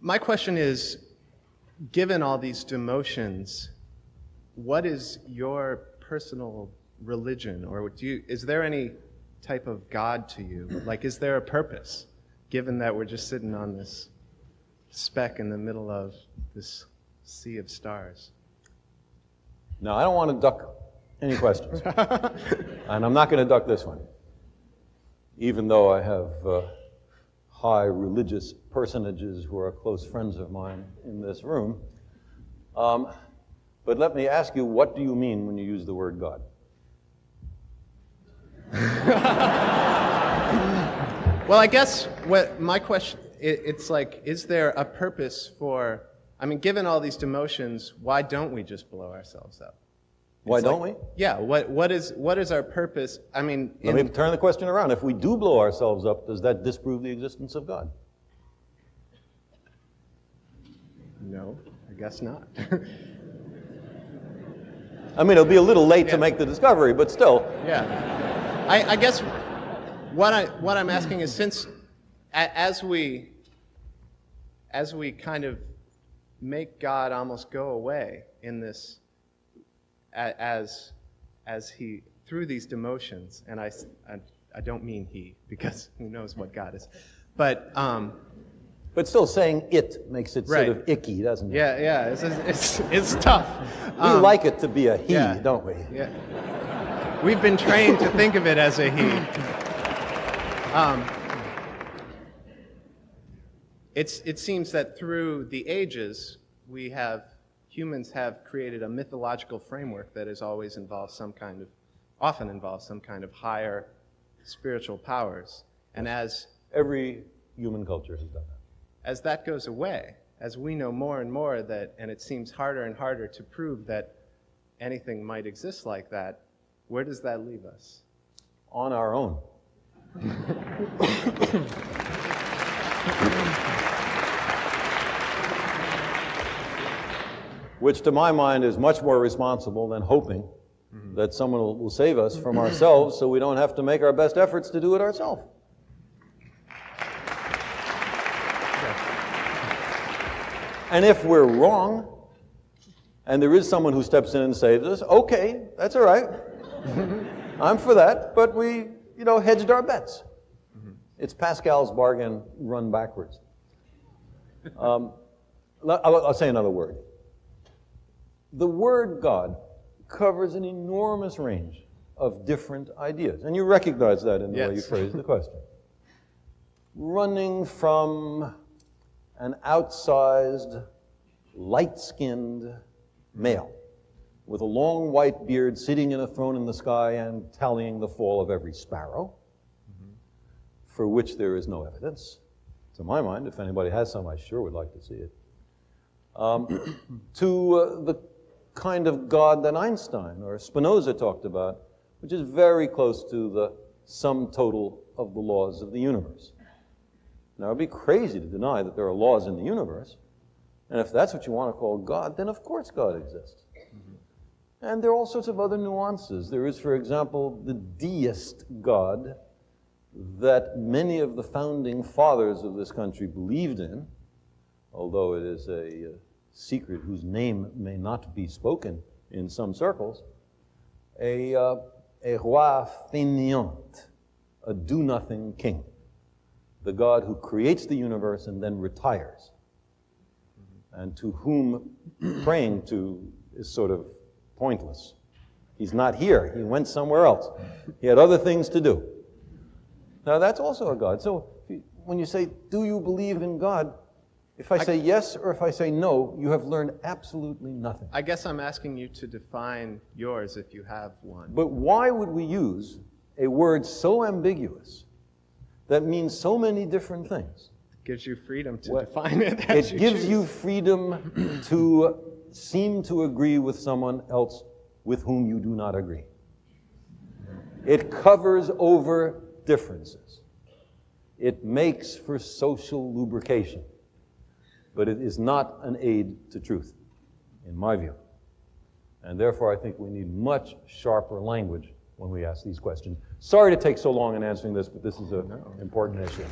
My question is, given all these demotions, what is your personal religion? Or is there any type of God to you? Like, is there a purpose, given that we're just sitting on this speck in the middle of this sea of stars? No, I don't want to duck any questions. And I'm not going to duck this one. Even though I have high religious personages who are close friends of mine in this room. But let me ask you, what do you mean when you use the word God? Well, I guess what my question, it's like, is there a purpose for, I mean, given all these demotions, why don't we just blow ourselves up? Why don't we? Yeah, what is our purpose? I mean... Let me turn the question around. If we do blow ourselves up, does that disprove the existence of God? No, I guess not. I mean, it'll be a little late to make the discovery, but still. Yeah. I guess what I'm asking is, since as we kind of make God almost go away in this, as he, through these demotions, and I don't mean he, because who knows what God is, but still saying it makes it sort of icky, doesn't it? Yeah, it's tough. We like it to be a he, don't we? Yeah. We've been trained to think of it as a he. It seems that through the ages, humans have created a mythological framework that has always often involves some kind of higher spiritual powers. And as every human culture has done that. As that goes away, as we know more and more and it seems harder and harder to prove that anything might exist like that, where does that leave us? On our own. Which, to my mind, is much more responsible than hoping that someone will save us from ourselves so we don't have to make our best efforts to do it ourselves. And if we're wrong, and there is someone who steps in and saves us, okay, that's all right. I'm for that, but we, hedged our bets. It's Pascal's bargain run backwards. I'll say another word. The word God covers an enormous range of different ideas, and you recognize that in the way you phrase the question. Running from an outsized, light-skinned male with a long white beard sitting in a throne in the sky and tallying the fall of every sparrow, for which there is no evidence. To my mind, if anybody has some, I sure would like to see it. To the kind of God that Einstein or Spinoza talked about, which is very close to the sum total of the laws of the universe. Now, it'd be crazy to deny that there are laws in the universe, and if that's what you want to call God, then of course God exists. And there are all sorts of other nuances. There is, for example, the deist God that many of the founding fathers of this country believed in, although it is a secret whose name may not be spoken in some circles, a roi fainéant, a do-nothing king, the God who creates the universe and then retires, and to whom praying to is sort of pointless. He's not here. He went somewhere else. He had other things to do. Now, that's also a God. So when you say, do you believe in God? If I say yes or if I say no, you have learned absolutely nothing. I guess I'm asking you to define yours if you have one. But why would we use a word so ambiguous that means so many different things? It gives you freedom to define it as you choose. It gives you freedom to seem to agree with someone else with whom you do not agree. It covers over differences. It makes for social lubrication. But it is not an aid to truth, in my view. And therefore, I think we need much sharper language when we ask these questions. Sorry to take so long in answering this, but this is an important issue.